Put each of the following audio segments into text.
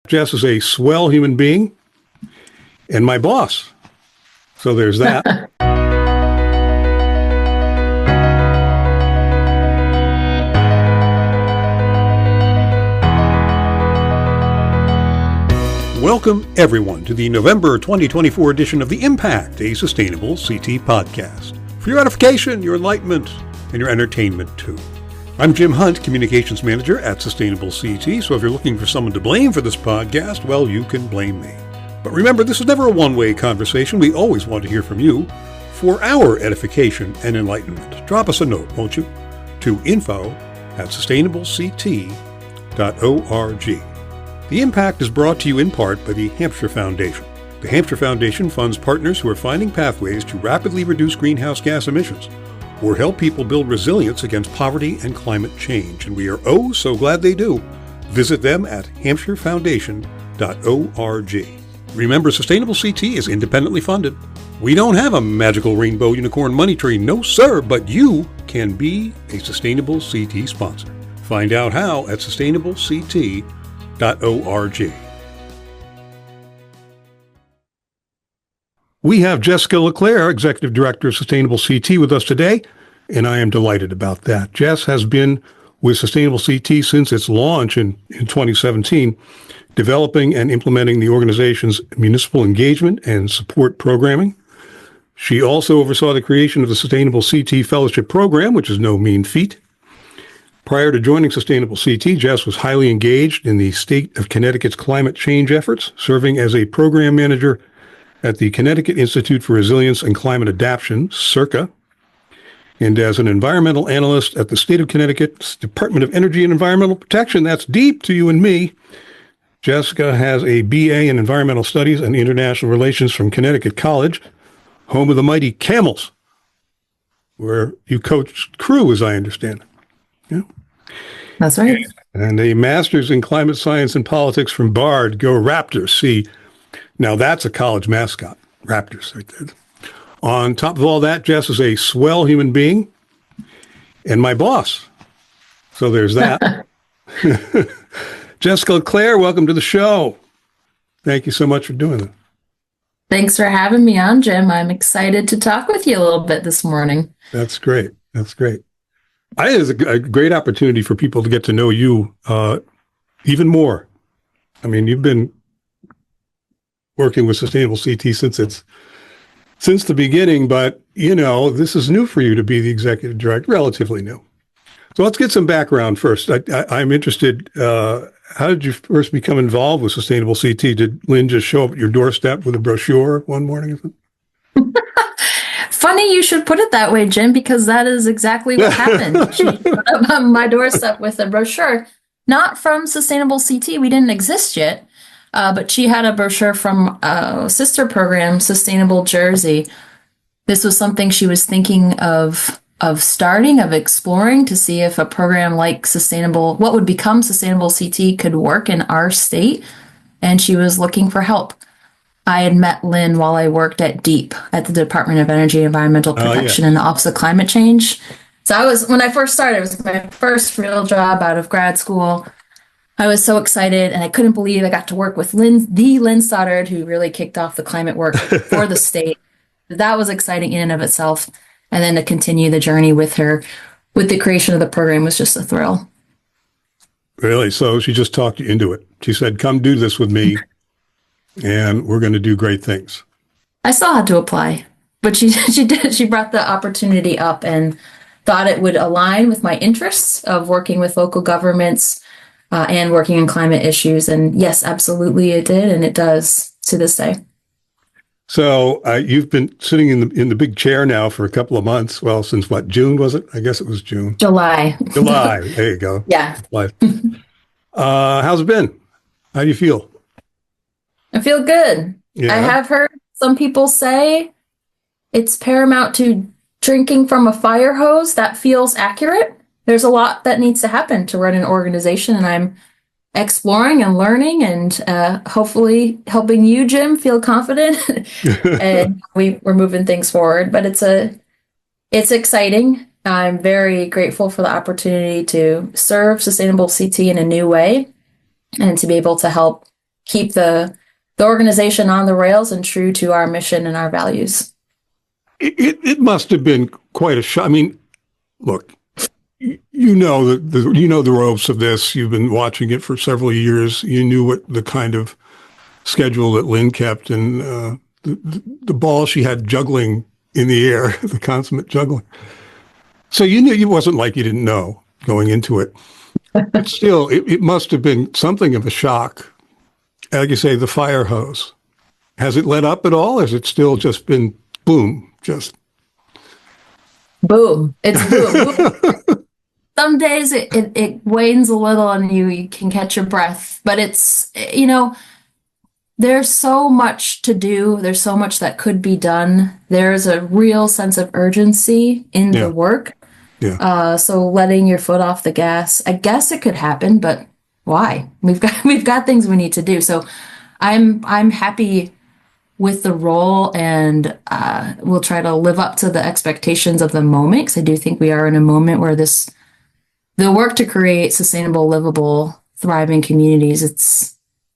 Jess is a swell human being and my boss. So there's that. Welcome, everyone, to the November 2024 edition of The Impact, a Sustainable CT podcast. For your edification, your enlightenment, and your entertainment, too. I'm Jim Hunt, Communications Manager at Sustainable CT, so if you're looking for someone to blame for this podcast, well, you can blame me. But remember, this is never a one-way conversation. We always want to hear from you for our edification and enlightenment. Drop us a note, won't you? To info@sustainablect.org. The Impact is brought to you in part by the Hampshire Foundation. The Hampshire Foundation funds partners who are finding pathways to rapidly reduce greenhouse gas emissions or help people build resilience against poverty and climate change. And we are oh so glad they do. Visit them at hampshirefoundation.org. Remember, Sustainable CT is independently funded. We don't have a magical rainbow unicorn money tree, no sir, but you can be a Sustainable CT sponsor. Find out how at sustainablect.org. We have Jessica LeClair, Executive Director of Sustainable CT, with us today, and I am delighted about that. Jess has been with Sustainable CT since its launch in 2017, developing and implementing the organization's municipal engagement and support programming. She also oversaw the creation of the Sustainable CT Fellowship Program, which is no mean feat. Prior to joining Sustainable CT, Jess was highly engaged in the state of Connecticut's climate change efforts, serving as a program manager at the Connecticut Institute for Resilience and Climate Adaptation, CIRCA, and as an environmental analyst at the state of Connecticut's Department of Energy and Environmental Protection. That's deep to you and me. Jessica has a BA in Environmental Studies and International Relations from Connecticut College, home of the mighty Camels, where you coached crew, as I understand. Yeah. That's right. And a master's in climate science and politics from Bard. Go Raptors. See, now that's a college mascot. Raptors right there. On top of all that, Jess is a swell human being and my boss. So there's that. Jessica LeClair, welcome to the show. Thank you so much for doing it. Thanks for having me on, Jim. I'm excited to talk with you a little bit this morning. That's great. That's great. I think it's a great opportunity for people to get to know you even more. I mean, you've been working with Sustainable CT since the beginning, but you know, this is new for you to be the executive director, relatively new. So let's get some background first. I'm interested. How did you first become involved with Sustainable CT? Did Lynn just show up at your doorstep with a brochure one morning? Funny you should put it that way, Jim, because that is exactly what happened. She showed up on my doorstep with a brochure, not from Sustainable CT. We didn't exist yet, but she had a brochure from a sister program, Sustainable Jersey. This was something she was thinking of starting, of exploring to see if a program like what would become Sustainable CT could work in our state, and she was looking for help. I had met Lynn while I worked at DEEP at the Department of Energy and Environmental Protection in the Office of Climate Change. So when I first started, it was my first real job out of grad school. I was so excited, and I couldn't believe I got to work with Lynn Stoddard, who really kicked off the climate work for the state. That was exciting in and of itself. And then to continue the journey with her, with the creation of the program, was just a thrill. Really? So she just talked you into it. She said, come do this with me, and we're going to do great things. I still had to apply, but she did. She brought the opportunity up and thought it would align with my interests of working with local governments and working in climate issues. And yes, absolutely it did, and it does to this day. So you've been sitting in the big chair now for a couple of months. Well, since what, June, was it? I guess it was June. July. There you go. Yeah. How's it been? How do you feel? I feel good. Yeah. I have heard some people say it's paramount to drinking from a fire hose. That feels accurate. There's a lot that needs to happen to run an organization, and I'm exploring and learning and hopefully helping you, Jim, feel confident. And we're moving things forward, but it's exciting. I'm very grateful for the opportunity to serve Sustainable CT in a new way and to be able to help keep the organization on the rails and true to our mission and our values. It must have been quite a shock. I mean, look, you know the ropes of this. You've been watching it for several years. You knew what the kind of schedule that Lynn kept, and the ball she had juggling in the air, the consummate juggling. So you knew, it wasn't like you didn't know going into it. But still, it must have been something of a shock. Like you say, the fire hose. Has it let up at all? Or has it still just been boom? Just boom. It's boom. Some days it wanes a little and you can catch your breath. But it's, there's so much to do. There's so much that could be done. There's a real sense of urgency in the work. Yeah. So letting your foot off the gas, I guess it could happen, but why? We've got things we need to do. So I'm happy with the role, and we'll try to live up to the expectations of the moment, because I do think we are in a moment where the work to create sustainable, livable, thriving communities, it's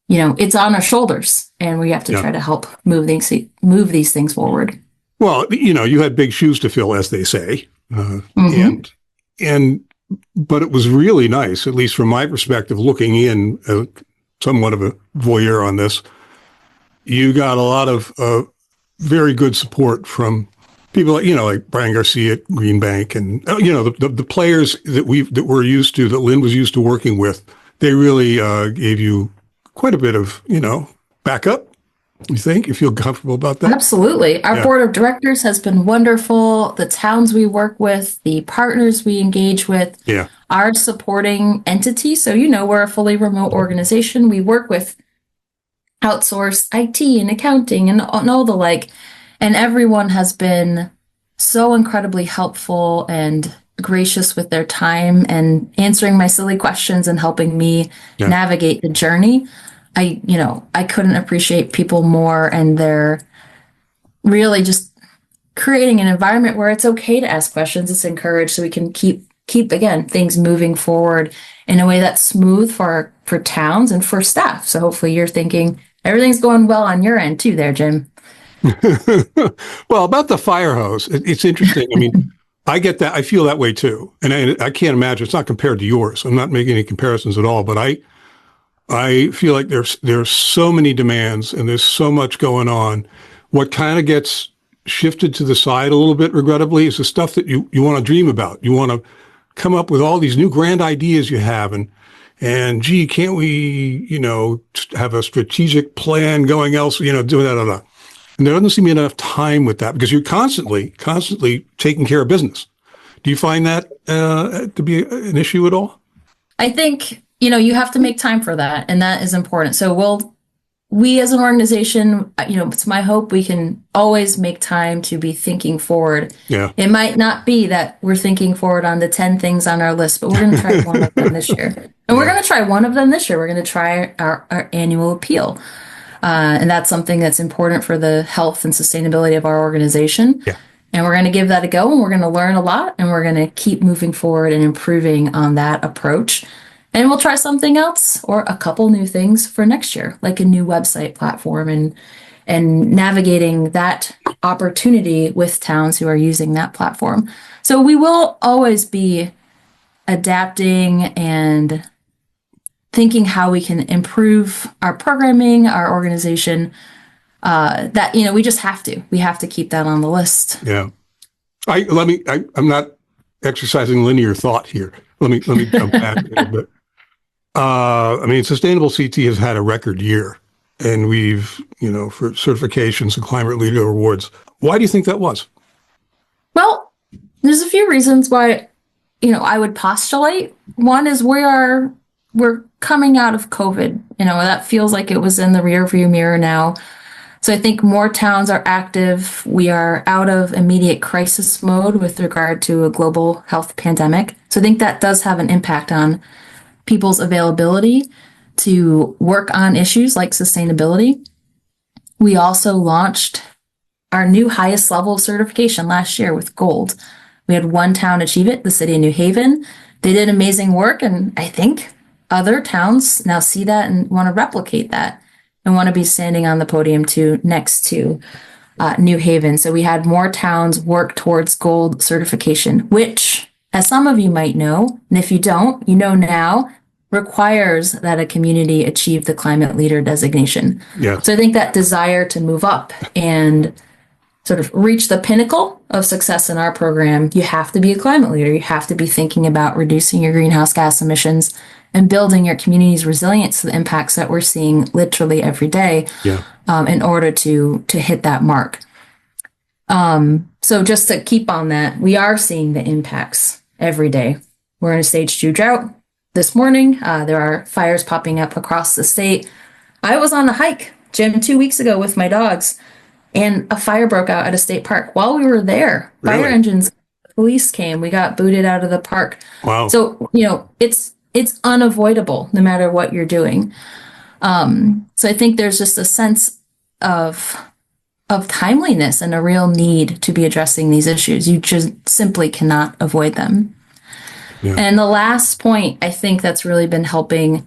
on our shoulders, and we have to try to help move these things forward. Well, you had big shoes to fill, as they say, but it was really nice, at least from my perspective, looking in, somewhat of a voyeur on this. You got a lot of very good support from people like Brian Garcia at Green Bank, and the players that we're used to, that Lynn was used to working with. They really gave you quite a bit of backup. You think? You feel comfortable about that? Absolutely. Our board of directors has been wonderful. The towns we work with, the partners we engage with, our supporting entity. So, we're a fully remote organization. We work with outsourced IT and accounting and all the like. And everyone has been so incredibly helpful and gracious with their time and answering my silly questions and helping me navigate the journey. I couldn't appreciate people more, and they're really just creating an environment where it's okay to ask questions. It's encouraged, so we can keep again things moving forward in a way that's smooth for towns and for staff. So hopefully you're thinking everything's going well on your end too there, Jim. Well, about the fire hose, it's interesting. I mean, I get that. I feel that way too. And I can't imagine, it's not compared to yours. I'm not making any comparisons at all, but I feel like there's so many demands and there's so much going on. What kind of gets shifted to the side a little bit, regrettably, is the stuff that you want to dream about. You want to come up with all these new grand ideas you have, and gee, can't we, have a strategic plan going else, doing that. And there doesn't seem to be enough time with that, because you're constantly taking care of business. Do you find that to be an issue at all? I think, you have to make time for that, and that is important. So we as an organization, it's my hope we can always make time to be thinking forward. Yeah. It might not be that we're thinking forward on the 10 things on our list, but we're going to try one of them this year. And we're going to try one of them this year. We're going to try our annual appeal. And that's something that's important for the health and sustainability of our organization. Yeah. And we're going to give that a go, and we're going to learn a lot, and we're going to keep moving forward and improving on that approach. And we'll try something else or a couple new things for next year, like a new website platform and navigating that opportunity with towns who are using that platform. So we will always be adapting and thinking how we can improve our programming, our organization. We just have to. We have to keep that on the list. Yeah. I'm not exercising linear thought here. Let me jump back a little bit. Sustainable CT has had a record year, and we've, for certifications and climate leader awards. Why do you think that was? Well, there's a few reasons why, I would postulate. One is we're coming out of COVID. That feels like it was in the rearview mirror now. So I think more towns are active. We are out of immediate crisis mode with regard to a global health pandemic. So I think that does have an impact on people's availability to work on issues like sustainability. We also launched our new highest level of certification last year with gold. We had one town achieve it, the city of New Haven. They did amazing work, and I think other towns now see that and want to replicate that. I want to be standing on the podium too next to New Haven. So we had more towns work towards gold certification, which, as some of you might know, and if you don't, you know now, requires that a community achieve the climate leader designation. Yes. So I think that desire to move up and sort of reach the pinnacle of success in our program, you have to be a climate leader. You have to be thinking about reducing your greenhouse gas emissions and building your community's resilience to the impacts that we're seeing literally every day in order to hit that mark. So just to keep on that, we are seeing the impacts every day. We're in a stage 2 drought. This morning, there are fires popping up across the state. I was on a hike, Jim, 2 weeks ago with my dogs, and a fire broke out at a state park while we were there. Really? Fire engines, police came. We got booted out of the park. Wow. So, it's unavoidable no matter what you're doing. So I think there's just a sense of timeliness and a real need to be addressing these issues. You just simply cannot avoid them. Yeah. And the last point I think that's really been helping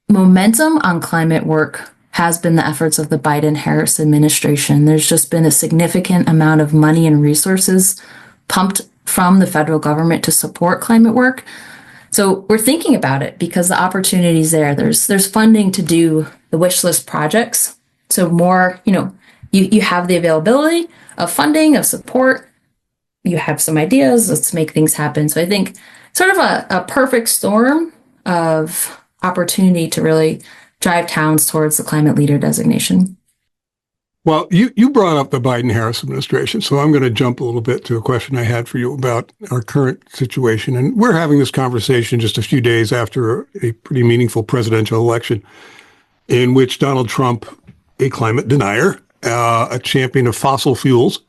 momentum on climate work has been the efforts of the Biden-Harris administration. There's just been a significant amount of money and resources pumped from the federal government to support climate work. So we're thinking about it because the opportunity's there. There's funding to do the wish list projects. So more, you have the availability of funding, of support. You have some ideas. Let's make things happen. So I think sort of a perfect storm of opportunity to really drive towns towards the climate leader designation. Well, you brought up the Biden-Harris administration, so I'm going to jump a little bit to a question I had for you about our current situation. And we're having this conversation just a few days after a pretty meaningful presidential election in which Donald Trump, a climate denier, a champion of fossil fuels,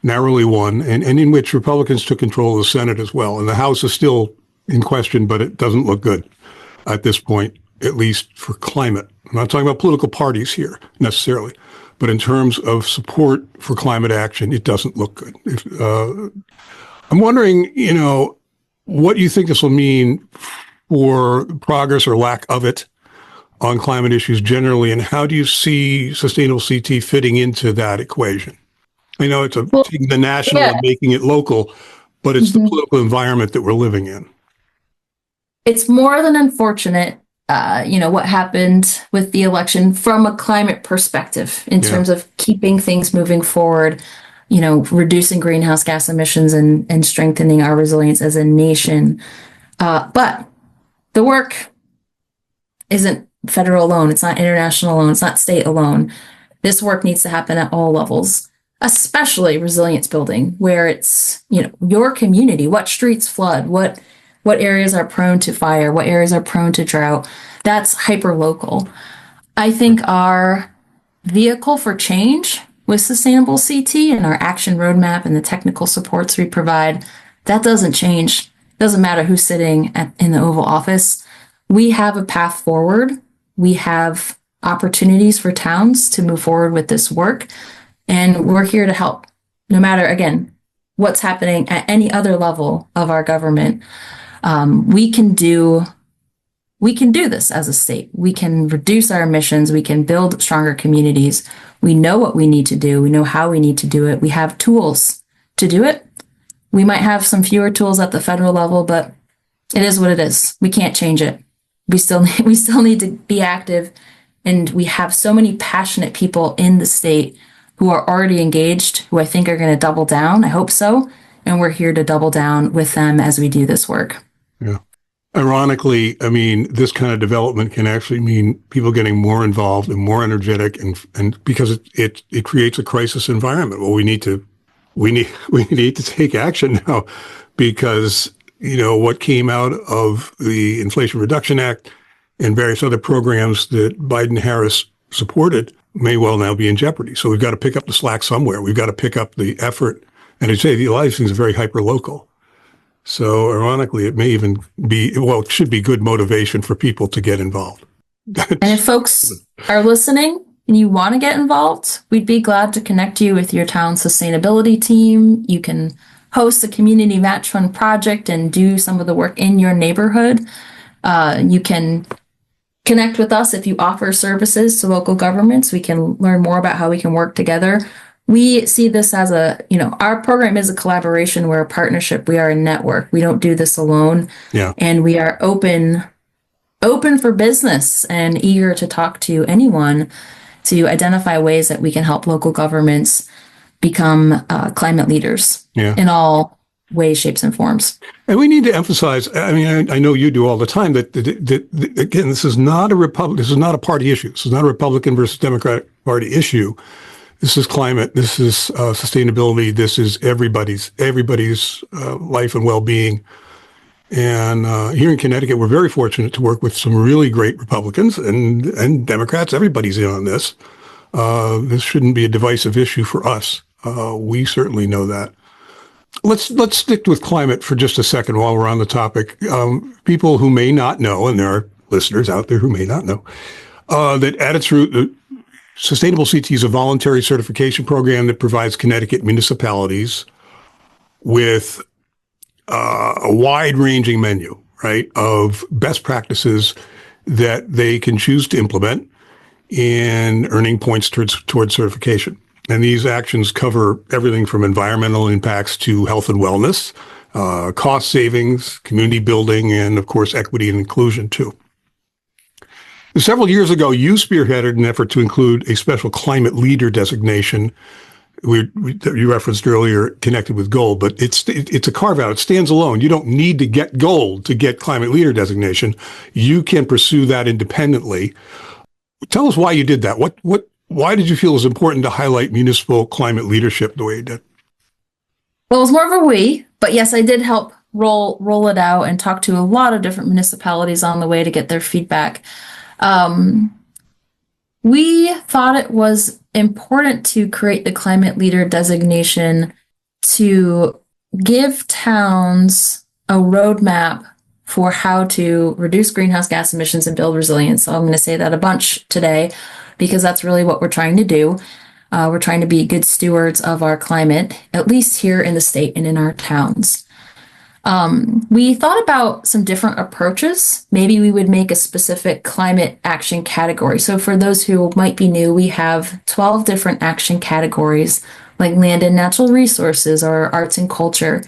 narrowly won, and in which Republicans took control of the Senate as well. And the House is still in question, but it doesn't look good at this point, at least for climate. I'm not talking about political parties here necessarily, but in terms of support for climate action, it doesn't look good. I'm wondering, what you think this will mean for progress or lack of it on climate issues generally, and how do you see sustainable CT fitting into that equation? I know it's taking the national and making it local, but it's the political environment that we're living in. It's more than unfortunate, what happened with the election from a climate perspective in terms of keeping things moving forward, reducing greenhouse gas emissions and strengthening our resilience as a nation. But the work isn't federal alone. It's not international alone. It's not state alone. This work needs to happen at all levels, especially resilience building, where it's, your community, what streets flood, what areas are prone to fire, what areas are prone to drought. That's hyper local. I think our vehicle for change with sustainable CT and our action roadmap and the technical supports we provide, that doesn't change. It doesn't matter who's sitting in the Oval Office. We have a path forward. We have opportunities for towns to move forward with this work. And we're here to help, no matter, again, what's happening at any other level of our government. We can do this as a state. We can reduce our emissions. We can build stronger communities. We know what we need to do. We know how we need to do it. We have tools to do it. We might have some fewer tools at the federal level, but it is what it is. We can't change it. We still need to be active. And we have so many passionate people in the state who are already engaged, who I think are going to double down. I hope so. And we're here to double down with them as we do this work. Yeah. Ironically, this kind of development can actually mean people getting more involved and more energetic, and because it creates a crisis environment. Well, we need to take action now, because what came out of the Inflation Reduction Act and various other programs that Biden-Harris supported may well now be in jeopardy. So we've got to pick up the slack somewhere. We've got to pick up the effort. And I'd say a lot of these things are very hyper-local. So ironically, it may even be, it should be good motivation for people to get involved. And if folks are listening and you want to get involved, we'd be glad to connect you with your town's sustainability team. You can host a community match fund project and do some of the work in your neighborhood. You can connect with us if you offer services to local governments. We can learn more about how we can work together. We see this as our program is a collaboration. We're a partnership. We are a network. We don't do this alone. Yeah. And we are open for business and eager to talk to anyone to identify ways that we can help local governments become climate leaders in all ways, shapes, and forms. And we need to emphasize, I mean, I know you do all the time, that again, this is not a party issue. This is not a Republican versus Democratic Party issue. This is climate. This is sustainability. This is everybody's life and well-being. And here in Connecticut, we're very fortunate to work with some really great Republicans and Democrats. Everybody's in on this. This shouldn't be a divisive issue for us. We certainly know that. Let's stick with climate for just a second while we're on the topic. People who may not know, and there are listeners out there who may not know, that at its root, Sustainable CT is a voluntary certification program that provides Connecticut municipalities with a wide-ranging menu, right, of best practices that they can choose to implement in earning points towards certification. And these actions cover everything from environmental impacts to health and wellness, cost savings, community building, and of course, equity and inclusion too. Several years ago, you spearheaded an effort to include a special climate leader designation. You referenced earlier, connected with gold, but it's a carve out. It stands alone. You don't need to get gold to get climate leader designation. You can pursue that independently. Tell us why you did that. Why did you feel it was important to highlight municipal climate leadership the way you did? Well, it was more of a we, but yes, I did help roll it out and talk to a lot of different municipalities on the way to get their feedback. We thought it was important to create the climate leader designation to give towns a roadmap for how to reduce greenhouse gas emissions and build resilience. So I'm going to say that a bunch today because that's really what we're trying to do. We're trying to be good stewards of our climate, at least here in the state and in our towns. We thought about some different approaches. Maybe we would make a specific climate action category. So for those who might be new, we have 12 different action categories like land and natural resources or arts and culture.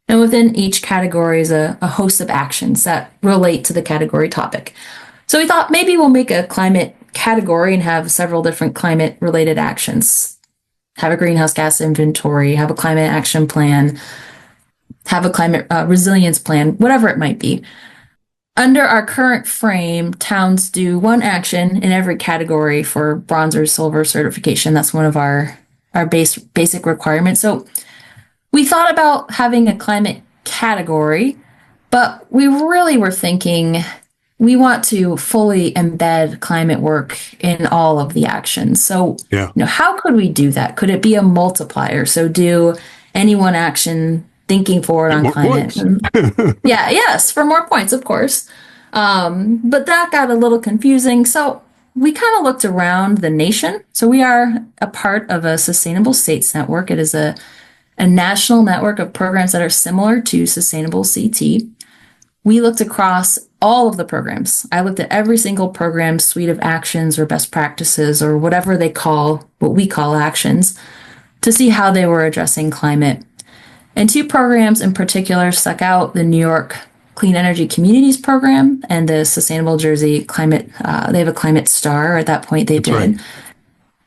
And within each category is a host of actions that relate to the category topic. So we thought maybe we'll make a climate category and have several different climate related actions. Have a greenhouse gas inventory, have a climate action plan, have a climate resilience plan, whatever it might be. Under our current frame, towns do one action in every category for bronze or silver certification. That's one of our basic requirements. So we thought about having a climate category, but we really were thinking we want to fully embed climate work in all of the actions. So, how could we do that? Could it be a multiplier? So do any one action thinking forward on climate. Yes, for more points, of course. But that got a little confusing. So we kind of looked around the nation. So we are a part of a Sustainable States Network. It is a national network of programs that are similar to Sustainable CT. We looked across all of the programs. I looked at every single program suite of actions or best practices or whatever what we call actions to see how they were addressing climate. And two programs in particular stuck out: the New York Clean Energy Communities Program and the Sustainable Jersey Climate. They have a climate star. At that point, they did. Right.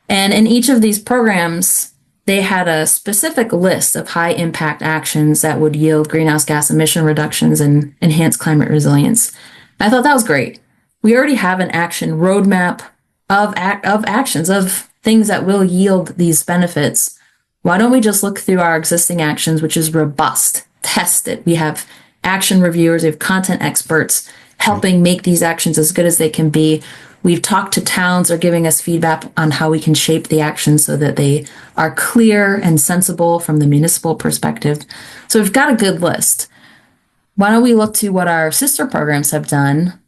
And in each of these programs, they had a specific list of high impact actions that would yield greenhouse gas emission reductions and enhance climate resilience. I thought that was great. We already have an action roadmap of actions, of things that will yield these benefits. Why don't we just look through our existing actions, which is robust, test it. We have action reviewers, we have content experts helping make these actions as good as they can be. We've talked to towns, they're giving us feedback on how we can shape the actions so that they are clear and sensible from the municipal perspective. So we've got a good list. Why don't we look to what our sister programs have done,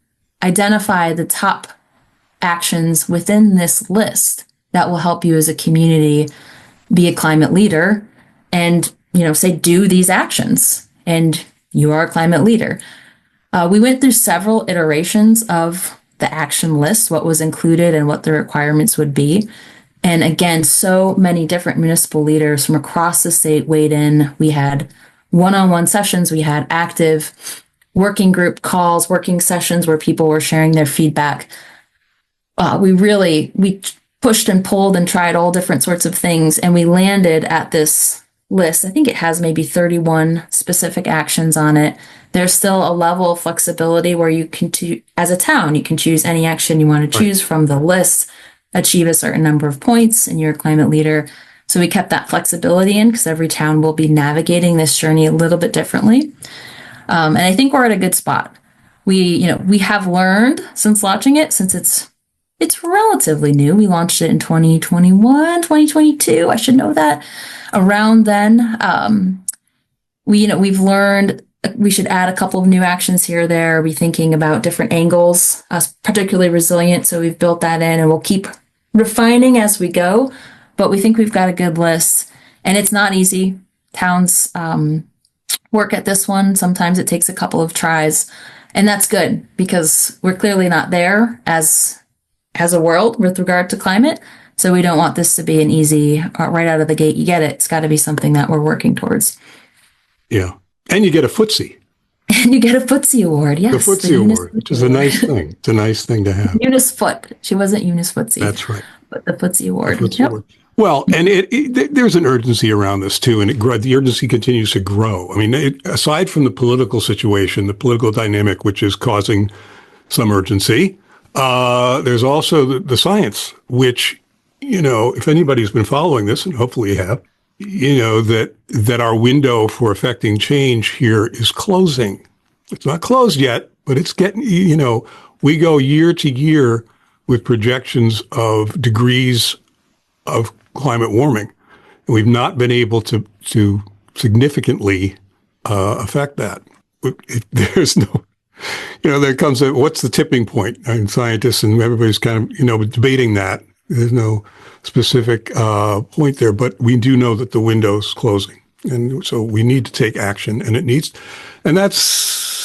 identify the top actions within this list that will help you as a community be a climate leader and, say, do these actions, and you are a climate leader. We went through several iterations of the action list, what was included and what the requirements would be. And again, so many different municipal leaders from across the state weighed in. We had one-on-one sessions. We had active working group calls, working sessions where people were sharing their feedback. We pushed and pulled and tried all different sorts of things. And we landed at this list. I think it has maybe 31 specific actions on it. There's still a level of flexibility where you can, as a town, you can choose any action you want to choose from the list, achieve a certain number of points, and you're a climate leader. So we kept that flexibility in because every town will be navigating this journey a little bit differently. And I think we're at a good spot. We have learned since launching it, since it's relatively new. We launched it in 2021, 2022. I should know that. Around then, we've learned we should add a couple of new actions here or there. We're thinking about different angles, particularly resilient. So we've built that in, and we'll keep refining as we go. But we think we've got a good list, and it's not easy. Towns work at this one. Sometimes it takes a couple of tries, and that's good because we're clearly not there as a world with regard to climate. So we don't want this to be an easy, right out of the gate, you get it. It's got to be something that we're working towards. Yeah. And you get a footsie. And you get a footsie award, yes. The footsie award, which is a nice thing. It's a nice thing to have. Eunice Foot. She wasn't Eunice Footsie. That's right. But the footsie award. The footsie award. Well, and there's an urgency around this too, and the urgency continues to grow. I mean, aside from the political situation, the political dynamic, which is causing some urgency, there's also the science, which, if anybody's been following this, and hopefully you have, that our window for affecting change here is closing. It's not closed yet, but it's getting, we go year to year with projections of degrees of climate warming. And we've not been able to significantly affect that. There's no, there comes what's the tipping point? And scientists and everybody's kind of, debating that. There's no specific point there, but we do know that the window's closing. And so we need to take action, and that's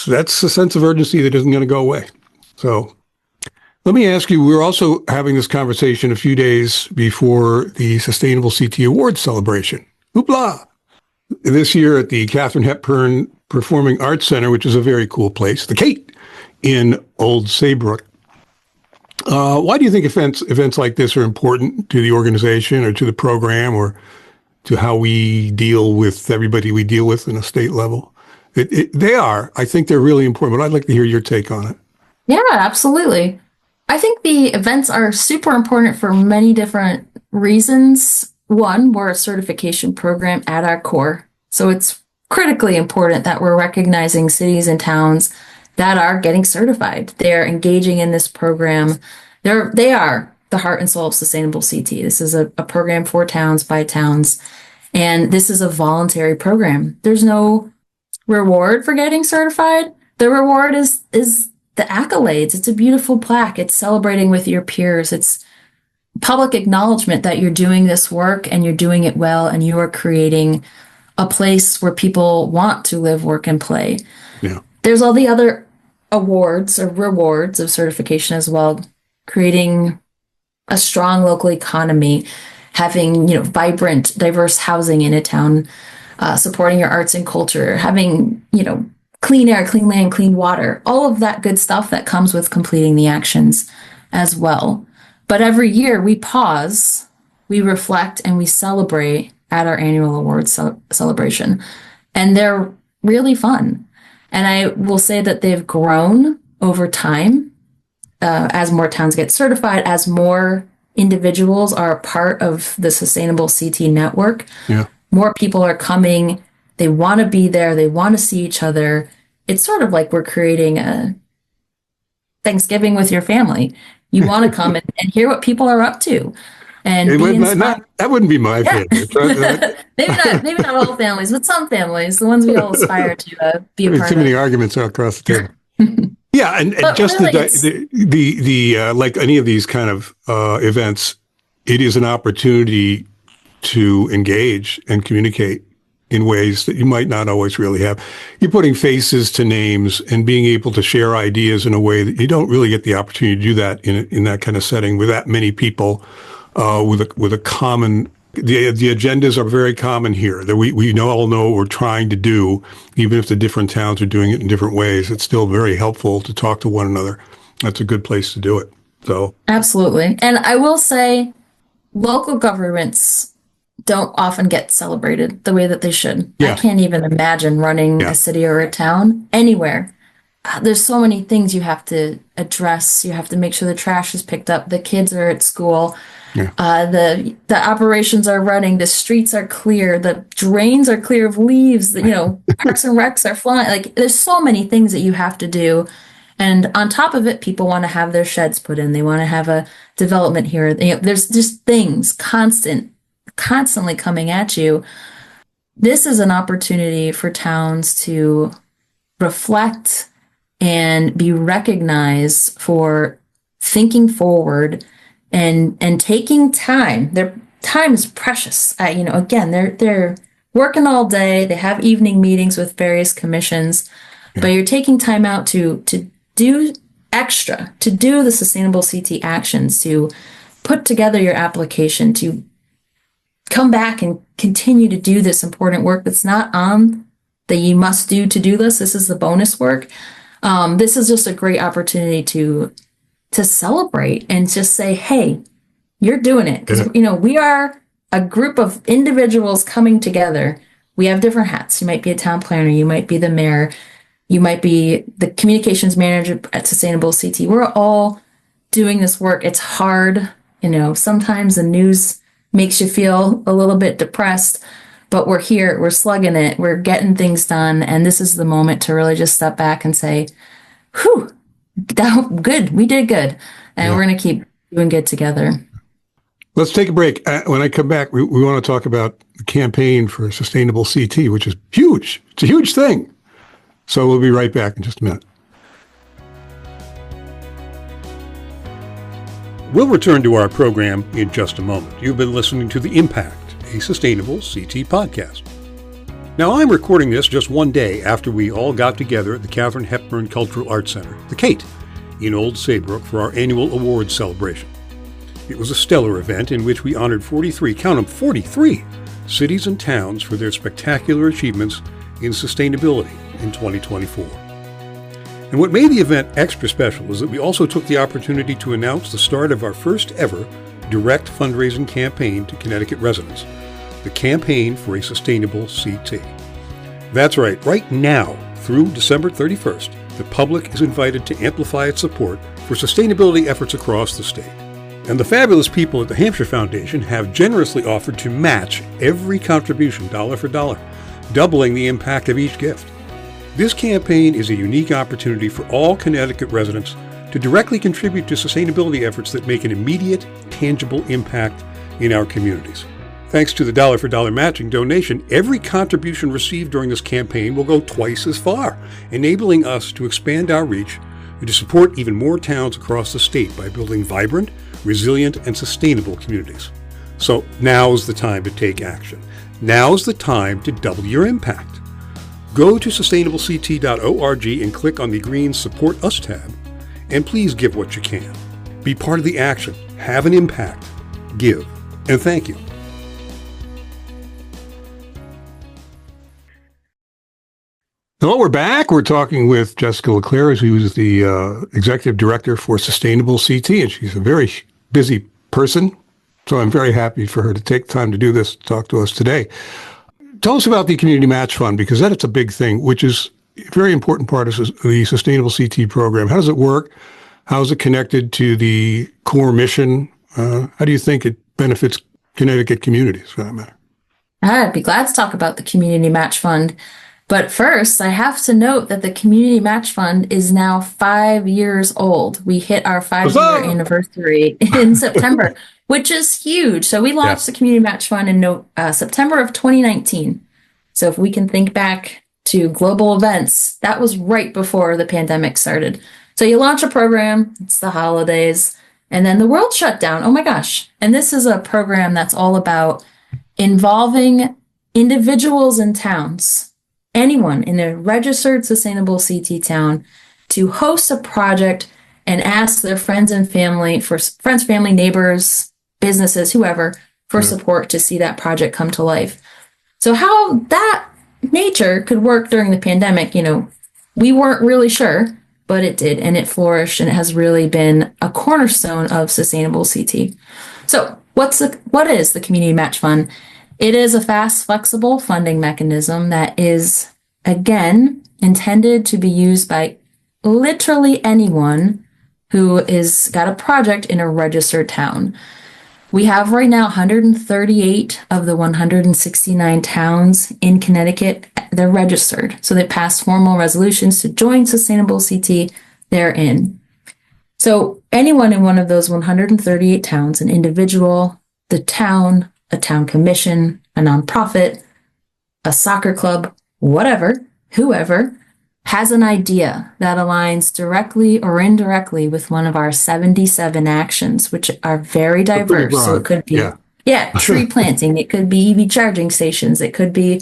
a sense of urgency that isn't going to go away. So let me ask you, we're also having this conversation a few days before the Sustainable CT Awards celebration. Hoopla! This year at the Katharine Hepburn Performing Arts Center, which is a very cool place, the Kate in Old Saybrook. Why do you think events like this are important to the organization or to the program or to how we deal with everybody we deal with in a state level? They are. I think they're really important, but I'd like to hear your take on it. Yeah, absolutely. I think the events are super important for many different reasons. One, we're a certification program at our core. So it's critically important that we're recognizing cities and towns that are getting certified. They're engaging in this program. They are the heart and soul of Sustainable CT. This is a program for towns by towns, and this is a voluntary program. There's no reward for getting certified. The reward is the accolades. It's a beautiful plaque. It's celebrating with your peers. It's public acknowledgement that you're doing this work and you're doing it well, and you are creating a place where people want to live, work, and play. Yeah. There's all the other awards or rewards of certification as well, creating a strong local economy, having vibrant, diverse housing in a town, supporting your arts and culture, having clean air, clean land, clean water, all of that good stuff that comes with completing the actions as well. But every year we pause, we reflect, and we celebrate at our annual awards celebration, and they're really fun. And I will say that they've grown over time as more towns get certified, as more individuals are a part of the Sustainable CT network. Yeah. More people are coming. They want to be there. They want to see each other. It's sort of like we're creating a Thanksgiving with your family. You want to come and hear what people are up to. And that wouldn't be my favorite. maybe not all families, but some families, the ones we all aspire to be a part of. Too many arguments across the table. Yeah, and just really the like any of these kind of events, it is an opportunity to engage and communicate in ways that you might not always really have. You're putting faces to names and being able to share ideas in a way that you don't really get the opportunity to do that in that kind of setting with that many people, with a common. The agendas are very common here that we all know what we're trying to do, even if the different towns are doing it in different ways. It's still very helpful to talk to one another. That's a good place to do it. So Absolutely. And I will say, local governments don't often get celebrated the way that they should. Yeah. I can't even imagine running Yeah. a city or a town anywhere. There's so many things you have to address. You have to make sure the trash is picked up, the kids are at school, Yeah. the operations are running, the streets are clear, the drains are clear of leaves, parks and recs are flying. Like, there's so many things that you have to do. And on top of it, people want to have their sheds put in. They want to have a development here. There's just things constantly coming at you. This is an opportunity for towns to reflect and be recognized for thinking forward and taking time. Their time is precious. Again, they're working all day. They have evening meetings with various commissions, but you're taking time out to do extra, to do the sustainable CT actions, to put together your application, to come back and continue to do this important work that's not on the you must do to-do list. This is the bonus work. This is just a great opportunity to celebrate and just say, hey, you're doing it. Because, we are a group of individuals coming together. We have different hats. You might be a town planner. You might be the mayor. You might be the communications manager at Sustainable CT. We're all doing this work. It's hard. Sometimes the news makes you feel a little bit depressed, but we're here, we're slugging it, we're getting things done. And this is the moment to really just step back and say, whew, good, we did good. And we're going to keep doing good together. Let's take a break. When I come back, we want to talk about the campaign for Sustainable CT, which is huge. It's a huge thing. So we'll be right back in just a minute. We'll return to our program in just a moment. You've been listening to The Impact, a Sustainable CT podcast. Now, I'm recording this just one day after we all got together at the Katharine Hepburn Cultural Arts Center, the Kate, in Old Saybrook for our annual awards celebration. It was a stellar event in which we honored 43, count them, 43 cities and towns for their spectacular achievements in sustainability in 2024. And what made the event extra special is that we also took the opportunity to announce the start of our first ever direct fundraising campaign to Connecticut residents, the Campaign for a Sustainable CT. That's right now, through December 31st, the public is invited to amplify its support for sustainability efforts across the state. And the fabulous people at the Hampshire Foundation have generously offered to match every contribution dollar for dollar, doubling the impact of each gift. This campaign is a unique opportunity for all Connecticut residents to directly contribute to sustainability efforts that make an immediate, tangible impact in our communities. Thanks to the dollar for dollar matching donation, every contribution received during this campaign will go twice as far, enabling us to expand our reach and to support even more towns across the state by building vibrant, resilient, and sustainable communities. So now's the time to take action. Now's the time to double your impact. Go to sustainablect.org and click on the green Support Us tab, and please give what you can. Be part of the action, have an impact, give, and thank you. Hello, we're back. We're talking with Jessica LeClair, who is the Executive Director for Sustainable CT, and she's a very busy person, so I'm very happy for her to take time to do this, to talk to us today. Tell us about the Community Match Fund, because that's a big thing, which is a very important part of the Sustainable CT program. How does it work? How is it connected to the core mission? How do you think it benefits Connecticut communities, for that matter? I'd be glad to talk about the Community Match Fund. But first, I have to note that the Community Match Fund is now 5 years old. We hit our 5-year anniversary in September, which is huge. So we launched the Community Match Fund in September of 2019. So if we can think back to global events, that was right before the pandemic started. So you launch a program, it's the holidays, and then the world shut down. Oh my gosh. And this is a program that's all about involving individuals in towns, anyone in a registered sustainable CT town, to host a project and ask their friends and family, neighbors, businesses, whoever, for support to see that project come to life. So how that nature could work during the pandemic, we weren't really sure, but it did, and it flourished, and it has really been a cornerstone of sustainable CT. So what is the Community Match Fund? It is a fast, flexible funding mechanism that is, again, intended to be used by literally anyone who is got a project in a registered town. We have right now 138 of the 169 towns in Connecticut. They're registered. So they passed formal resolutions to join Sustainable CT. They're in. So anyone in one of those 138 towns, an individual, the town, a town commission, a nonprofit, a soccer club, whatever, whoever, has an idea that aligns directly or indirectly with one of our 77 actions, which are very diverse. So it could be, tree planting. It could be EV charging stations. It could be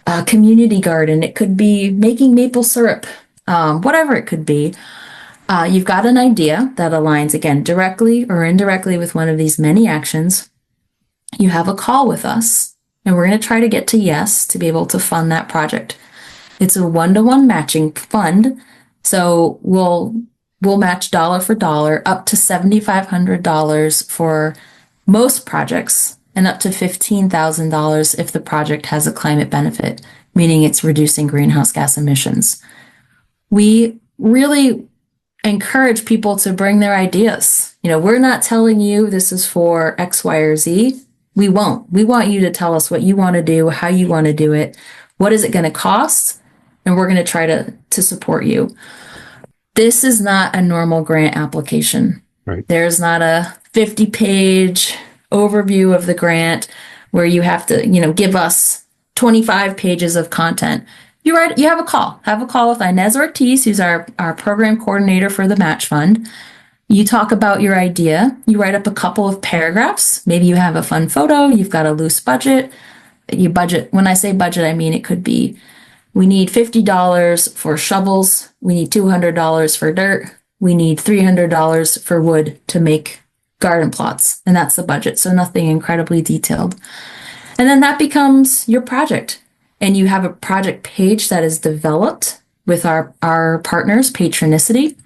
a community garden. It could be making maple syrup, whatever it could be. You've got an idea that aligns, again, directly or indirectly with one of these many actions. You have a call with us, and we're going to try to get to yes to be able to fund that project. It's a 1-to-1 matching fund, so we'll match dollar for dollar up to $7,500 for most projects and up to $15,000 if the project has a climate benefit, meaning it's reducing greenhouse gas emissions. We really encourage people to bring their ideas. We're not telling you this is for X, Y, or Z. We won't. We want you to tell us what you want to do, how you want to do it, what is it going to cost, and we're going to try to support you. This is not a normal grant application. Right. There's not a 50-page overview of the grant where you have to, give us 25 pages of content. You have a call. Have a call with Inez Ortiz, who's our program coordinator for the Match Fund. You talk about your idea. You write up a couple of paragraphs. Maybe you have a fun photo. You've got a loose budget. You budget. When I say budget, I mean it could be, we need $50 for shovels. We need $200 for dirt. We need $300 for wood to make garden plots. And that's the budget. So nothing incredibly detailed. And then that becomes your project. And you have a project page that is developed with our partners, Patronicity.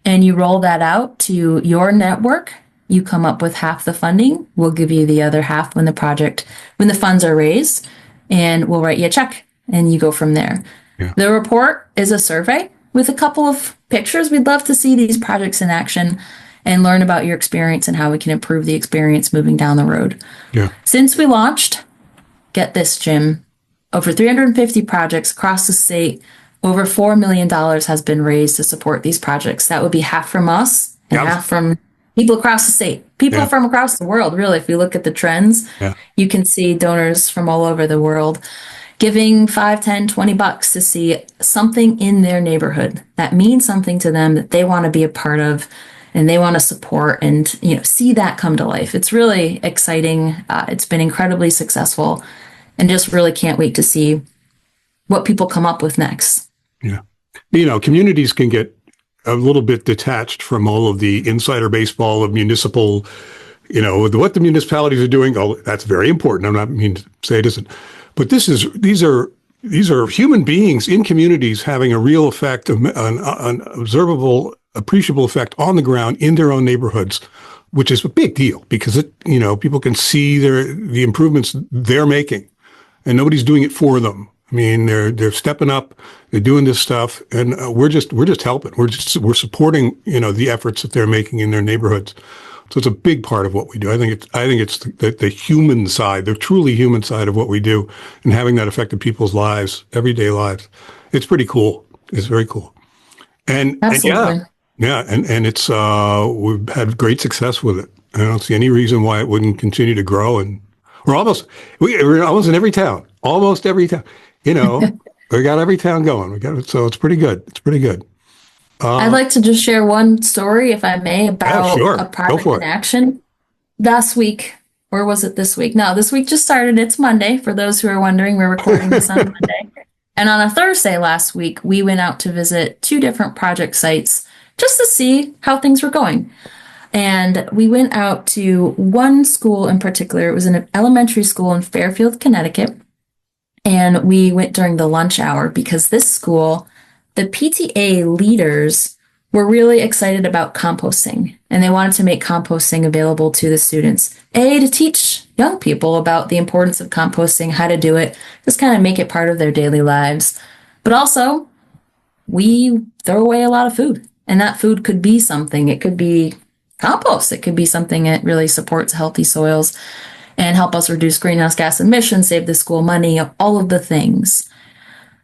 And you roll that out to your network. You come up with half the funding. We'll give you the other half when the funds are raised, and we'll write you a check, and you go from there. Yeah. The report is a survey with a couple of pictures. We'd love to see these projects in action and learn about your experience and how we can improve the experience moving down the road. Yeah. Since we launched, get this, Jim, over 350 projects across the state. Over $4 million has been raised to support these projects. That would be half from us and half from people across the state, people from across the world. Really, if you look at the trends, you can see donors from all over the world giving $5, $10, $20 to see something in their neighborhood that means something to them, that they want to be a part of and they want to support and see that come to life. It's really exciting. It's been incredibly successful, and just really can't wait to see what people come up with next. Yeah. Communities can get a little bit detached from all of the insider baseball of municipal, what the municipalities are doing. Oh, that's very important. I'm not mean to say it isn't, but these are human beings in communities having a real effect, an observable, appreciable effect on the ground in their own neighborhoods, which is a big deal because people can see the improvements they're making, and nobody's doing it for them. I mean, they're stepping up, they're doing this stuff, and we're just helping. We're supporting the efforts that they're making in their neighborhoods. So it's a big part of what we do. I think it's the human side, the truly human side of what we do, and having that affect people's lives, everyday lives. It's pretty cool. It's very cool. And Absolutely. And it's we've had great success with it. I don't see any reason why it wouldn't continue to grow, and we're almost in every town. Almost every town. We got every town going. So it's pretty good. It's pretty good. I'd like to just share one story, if I may, about a project in action. Last week, Or was it this week? No, this week just started. It's Monday. For those who are wondering, we're recording this on Monday. And on a Thursday last week, we went out to visit 2 different project sites just to see how things were going. And we went out to one school in particular. It was an elementary school in Fairfield, Connecticut. And we went during the lunch hour because this school, the PTA leaders were really excited about composting. And they wanted to make composting available to the students. To teach young people about the importance of composting, how to do it, just kind of make it part of their daily lives. But also, we throw away a lot of food. And that food could be something. It could be compost. It could be something that really supports healthy soils and help us reduce greenhouse gas emissions, save the school money, all of the things.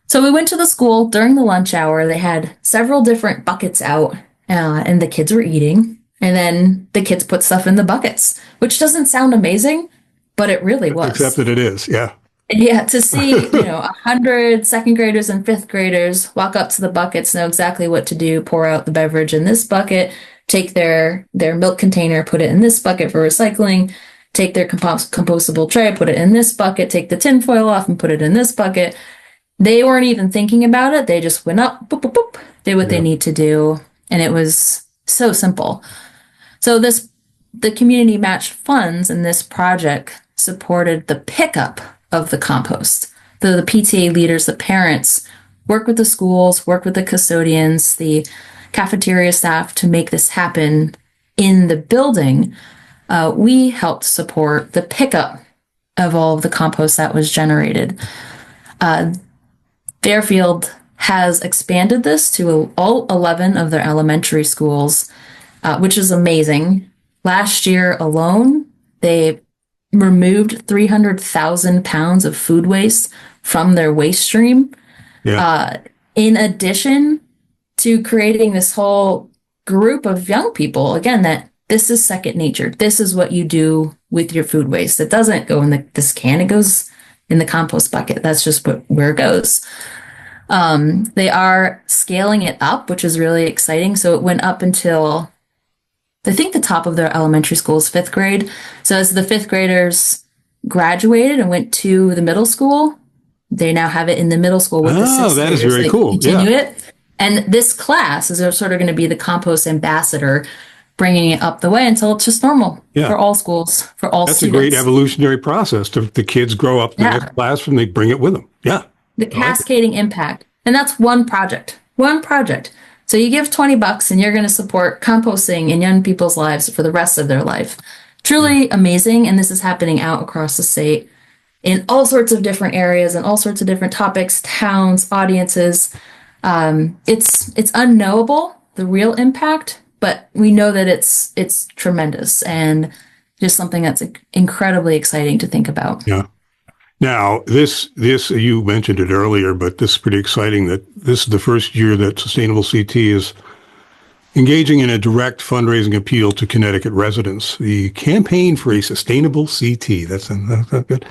So we went to the school during the lunch hour. They had several different buckets out, and the kids were eating. And then the kids put stuff in the buckets, which doesn't sound amazing, but it really was. Except that it is, yeah. Yeah, to see, 100 second graders and fifth graders walk up to the buckets, know exactly what to do, pour out the beverage in this bucket, take their milk container, put it in this bucket for recycling, take their compostable tray, put it in this bucket, take the tin foil off and put it in this bucket. They weren't even thinking about it. They just went up, boop, boop, boop, did what they need to do. And it was so simple. So the community match funds in this project supported the pickup of the compost. The PTA leaders, the parents, work with the schools, work with the custodians, the cafeteria staff to make this happen in the building. We helped support the pickup of all of the compost that was generated. Fairfield has expanded this to all 11 of their elementary schools, which is amazing. Last year alone, they removed 300,000 pounds of food waste from their waste stream. Yeah. In addition to creating this whole group of young people, again, that this is second nature. This is what you do with your food waste. It doesn't go in this can. It goes in the compost bucket. That's just where it goes. They are scaling it up, which is really exciting. So it went up until, I think, the top of their elementary school is 5th grade. So as the 5th graders graduated and went to the middle school, they now have it in the middle school with the 6th graders. Oh, that is very cool. Continue it. And this class is sort of going to be the compost ambassador, bringing it up the way until it's just normal for all schools, for all students. That's a great evolutionary process. The kids grow up in the next class and they bring it with them. Yeah. The cascading impact. And that's one project. One project. So you give $20 and you're going to support composting in young people's lives for the rest of their life. Truly amazing. And this is happening out across the state in all sorts of different areas and all sorts of different topics, towns, audiences. It's unknowable, the real impact, but we know that it's tremendous and just something that's incredibly exciting to think about. Yeah. Now, this you mentioned it earlier, but this is pretty exciting that this is the first year that Sustainable CT is engaging in a direct fundraising appeal to Connecticut residents. The Campaign for a Sustainable CT. That's good.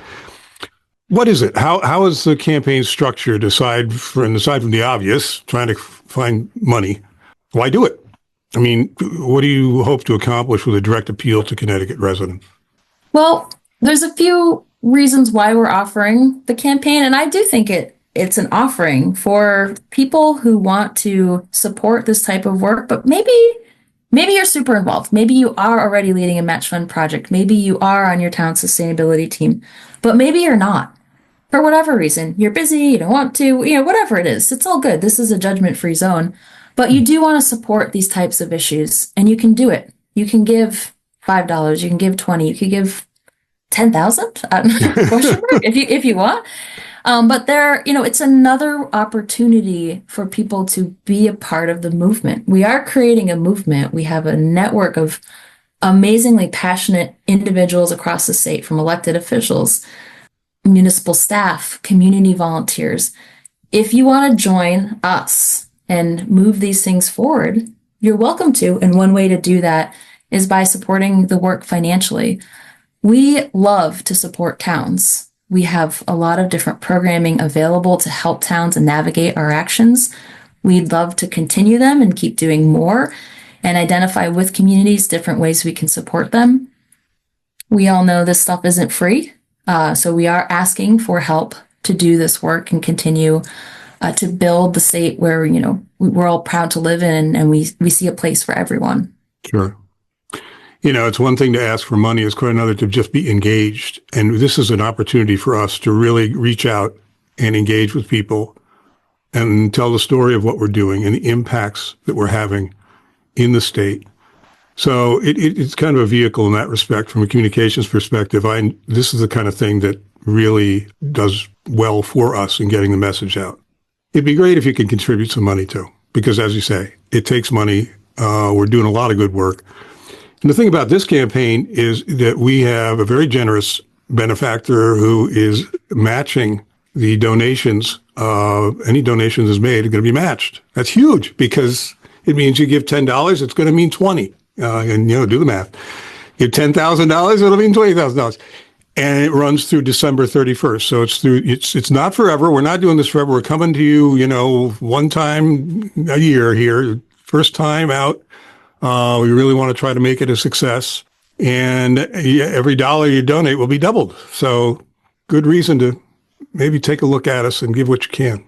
What is it? How is the campaign structured aside from the obvious, trying to find money? Why do it? I mean, what do you hope to accomplish with a direct appeal to Connecticut residents? Well, there's a few reasons why we're offering the campaign, and I do think it's an offering for people who want to support this type of work, but maybe you're super involved. Maybe you are already leading a match fund project. Maybe you are on your town sustainability team, but maybe you're not. For whatever reason, you're busy, you don't want to, whatever it is, it's all good. This is a judgment-free zone, but you do want to support these types of issues, and you can do it. You can give $5, you can give $20, you can give 10,000 if you want. But it's another opportunity for people to be a part of the movement. We are creating a movement. We have a network of amazingly passionate individuals across the state, from elected officials, municipal staff, community volunteers. If you want to join us and move these things forward, you're welcome to. And one way to do that is by supporting the work financially. We love to support towns. We have a lot of different programming available to help towns and navigate our actions. We'd love to continue them and keep doing more and identify with communities different ways we can support them. We all know this stuff isn't free. So we are asking for help to do this work and continue to build the state where, we're all proud to live in, and we see a place for everyone. Sure. It's one thing to ask for money. It's quite another to just be engaged. And this is an opportunity for us to really reach out and engage with people and tell the story of what we're doing and the impacts that we're having in the state. So it's kind of a vehicle in that respect from a communications perspective. This is the kind of thing that really does well for us in getting the message out. It'd be great if you could contribute some money too, because as you say, it takes money. We're doing a lot of good work. And the thing about this campaign is that we have a very generous benefactor who is matching the donations. Any donations is made are going to be matched. That's huge because it means you give $10, it's going to mean 20. And do the math. You give $10,000, it'll mean $20,000. And it runs through December 31st. So it's not forever. We're not doing this forever. We're coming to you, one time a year here. First time out. We really want to try to make it a success. And every dollar you donate will be doubled. So good reason to maybe take a look at us and give what you can.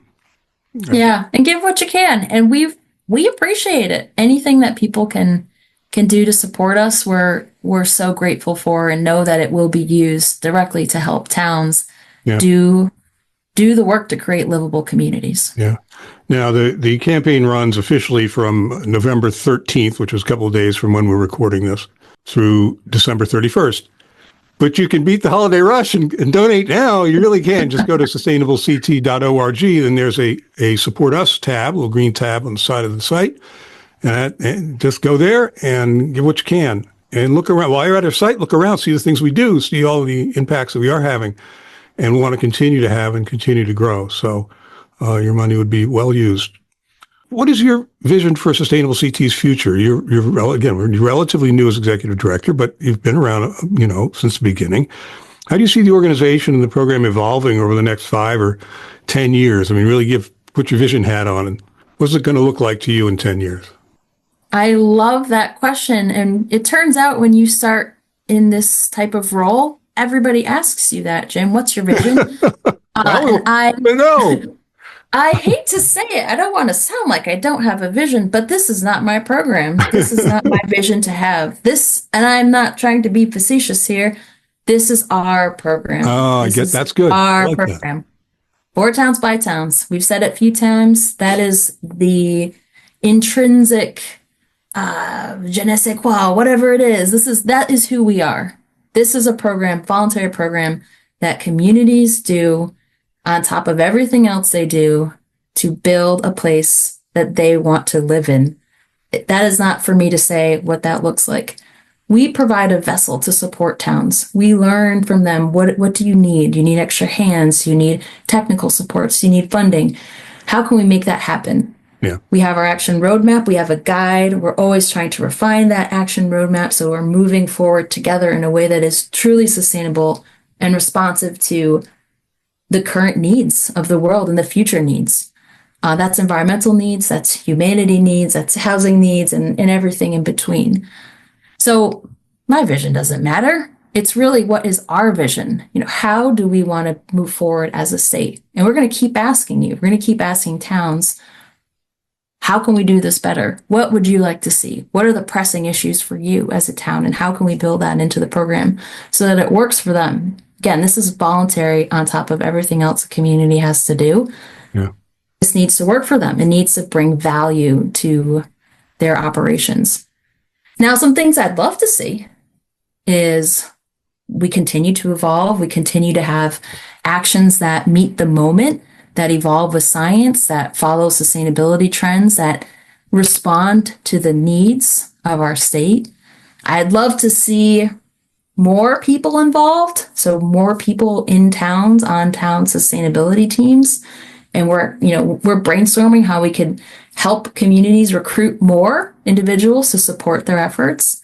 Yeah, and give what you can. And we appreciate it. Anything that people can do to support us, we're so grateful for, and know that it will be used directly to help towns do the work to create livable communities. Yeah. Now, the campaign runs officially from November 13th, which was a couple of days from when we're recording this, through December 31st. But you can beat the holiday rush and donate now. You really can. Just go to sustainablect.org, and there's a Support Us tab, a little green tab on the side of the site. And just go there and give what you can. And look around. While you're at our site, look around, see the things we do, see all the impacts that we are having. And we want to continue to have and continue to grow. So your money would be well used. What is your vision for Sustainable CT's future? You're relatively new as executive director, but you've been around, since the beginning. How do you see the organization and the program evolving over the next 5 or 10 years? I mean, really put your vision hat on, and what's it going to look like to you in 10 years? I love that question. And it turns out when you start in this type of role, everybody asks you that, Jim. What's your vision? I hate to say it. I don't want to sound like I don't have a vision, but this is not my program. This is not my vision to have this. And I'm not trying to be facetious here. This is our program. Oh, that's good. Our program. For towns by towns. We've said it a few times. That is the intrinsic je ne sais quoi, whatever it is. That is who we are. This is a program, voluntary program, that communities do on top of everything else they do to build a place that they want to live in. That is not for me to say what that looks like. We provide a vessel to support towns. We learn from them. What do you need? You need extra hands. You need technical supports. You need funding. How can we make that happen? Yeah. We have our action roadmap. We have a guide. We're always trying to refine that action roadmap. So we're moving forward together in a way that is truly sustainable and responsive to the current needs of the world and the future needs. That's environmental needs. That's humanity needs. That's housing needs and everything in between. So my vision doesn't matter. It's really, what is our vision? How do we want to move forward as a state? And we're going to keep asking you. We're going to keep asking towns, how can we do this better? What would you like to see? What are the pressing issues for you as a town? And how can we build that into the program so that it works for them? Again, this is voluntary on top of everything else a community has to do. Yeah. This needs to work for them. It needs to bring value to their operations. Now, some things I'd love to see is we continue to evolve. We continue to have actions that meet the moment, that evolve with science, that follow sustainability trends, that respond to the needs of our state. I'd love to see more people involved, so more people in towns, on town sustainability teams. And we're brainstorming how we could help communities recruit more individuals to support their efforts.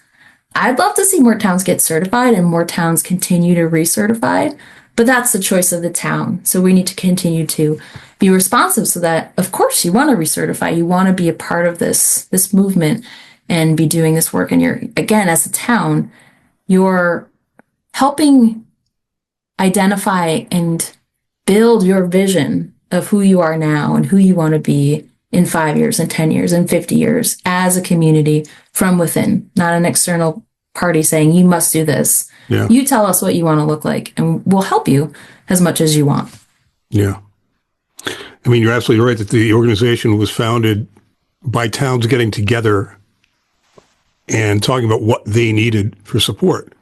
I'd love to see more towns get certified and more towns continue to recertify, but that's the choice of the town. So we need to continue to be responsive so that, of course, you want to recertify, you want to be a part of this movement and be doing this work. And again, as a town, your helping identify and build your vision of who you are now and who you want to be in 5 years and 10 years and 50 years as a community from within, not an external party saying you must do this. Yeah. You tell us what you want to look like and we'll help you as much as you want. Yeah. I mean, you're absolutely right that the organization was founded by towns getting together and talking about what they needed for support.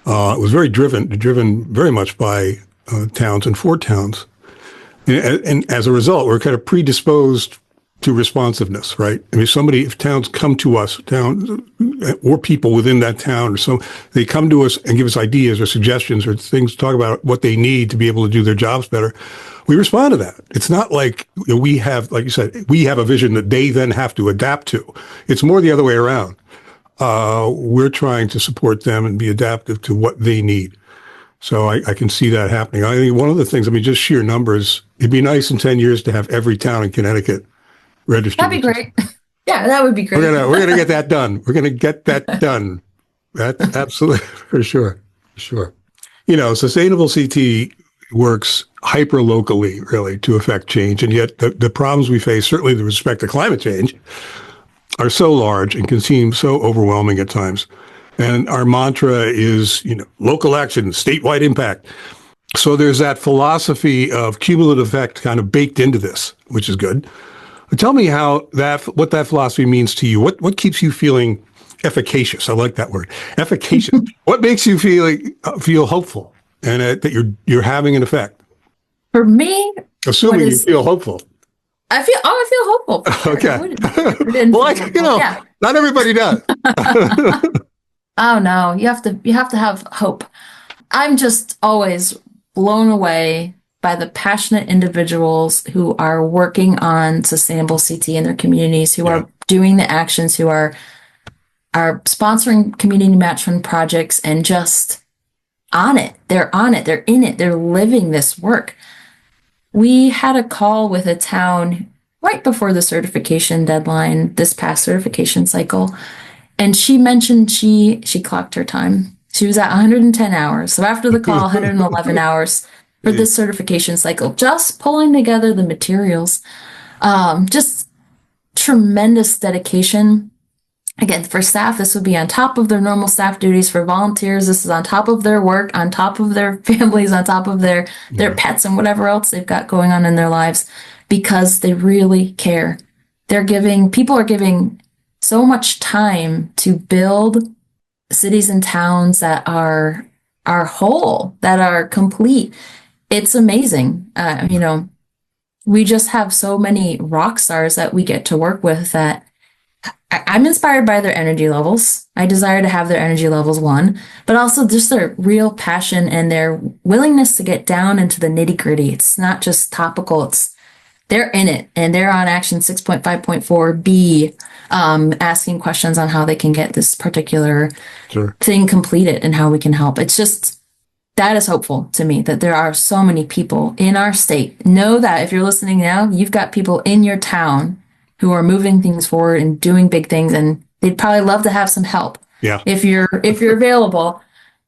It was very driven very much by towns and for towns. And as a result, we're kind of predisposed to responsiveness, right? I mean, if towns come to us, towns or people within that town, or so they come to us and give us ideas or suggestions or things to talk about what they need to be able to do their jobs better, we respond to that. It's not like we have, like you said, we have a vision that they then have to adapt to. It's more the other way around. We're trying to support them and be adaptive to what they need. So I can see that happening. I think one of the things, I mean, just sheer numbers, it'd be nice in 10 years to have every town in Connecticut registered. That'd be great. Yeah, that would be great. We're gonna get that done. We're gonna get that done. That's absolutely for sure. Sure. You know, sustainable CT works hyper locally, really, to affect change, and yet the problems we face, certainly with respect to climate change, are so large and can seem so overwhelming at times. And our mantra is, local action, statewide impact. So there's that philosophy of cumulative effect kind of baked into this, which is good. Tell me what that philosophy means to you. What keeps you feeling efficacious? I like that word, efficacious. What makes you feel hopeful and that you're having an effect? For me, assuming you feel hopeful. I feel hopeful. Sure. Okay. Well, not everybody does. Oh no, you have to have hope. I'm just always blown away by the passionate individuals who are working on sustainable CT in their communities, who are doing the actions, who are sponsoring community match fund projects and just on it. They're on it. They're in it. They're living this work. We had a call with a town right before the certification deadline, this past certification cycle. And she mentioned she clocked her time. She was at 110 hours. So after the call, 111 hours for this certification cycle, just pulling together the materials. Just tremendous dedication. Again, for staff, this would be on top of their normal staff duties. For volunteers, this is on top of their work, on top of their families, on top of their pets and whatever else they've got going on in their lives, because they really care. People are giving so much time to build cities and towns that are whole, that are complete. It's amazing. We just have so many rock stars that we get to work with that I'm inspired by their energy levels. I desire to have their energy levels, one, but also just their real passion and their willingness to get down into the nitty gritty. It's not just topical. They're in it, and they're on action 6.5.4B, asking questions on how they can get this particular thing completed and how we can help. It's just, that is hopeful to me, that there are so many people in our state. Know that if you're listening now, you've got people in your town who are moving things forward and doing big things, and they'd probably love to have some help. Yeah. If you're available,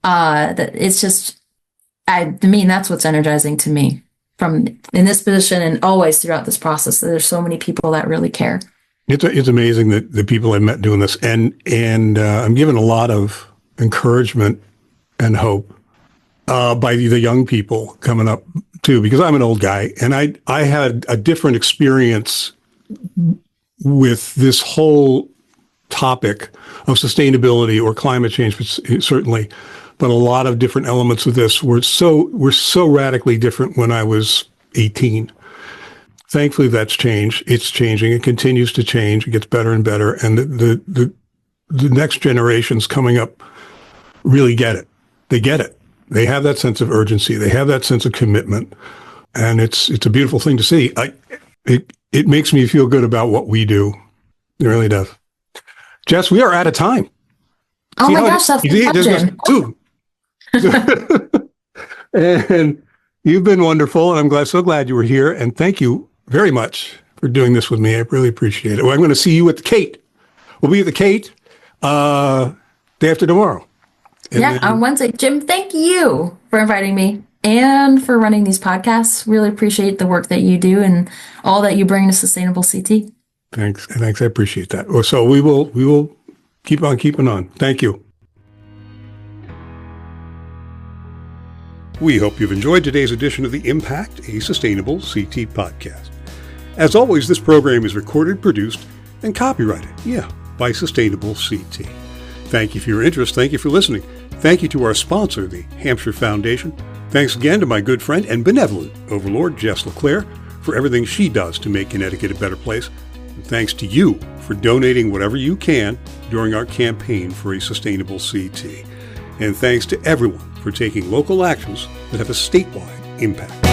that it's just, that's what's energizing to me from in this position and always throughout this process. That there's so many people that really care. It's amazing that the people I've met doing this, and I'm given a lot of encouragement and hope by the young people coming up too, because I'm an old guy and I had a different experience with this whole topic of sustainability or climate change, certainly, but a lot of different elements of this were so radically different when I was 18. Thankfully, that's changed. It's changing. It continues to change. It gets better and better. And the next generations coming up really get it. They get it. They have that sense of urgency. They have that sense of commitment. And it's a beautiful thing to see. It makes me feel good about what we do. It really does. Jess, we are out of time. Oh my gosh, that's boom. And you've been wonderful, and I'm so glad you were here. And thank you very much for doing this with me. I really appreciate it. Well, I'm going to see you at the Kate. We'll be at the Kate day after tomorrow. And Yeah, then, on Wednesday. Jim, thank you for inviting me and for running these podcasts. Really appreciate the work that you do and all that you bring to Sustainable CT. thanks. I appreciate that. So we will keep on keeping on. Thank you. We hope you've enjoyed today's edition of the Impact, a Sustainable CT podcast. As always, this program is recorded, produced, and copyrighted, by Sustainable CT. Thank you for your interest. Thank you for listening. Thank you to our sponsor, the Hampshire Foundation. Thanks again to my good friend and benevolent overlord, Jess LeClair, for everything she does to make Connecticut a better place. And thanks to you for donating whatever you can during our campaign for a Sustainable CT. And thanks to everyone for taking local actions that have a statewide impact.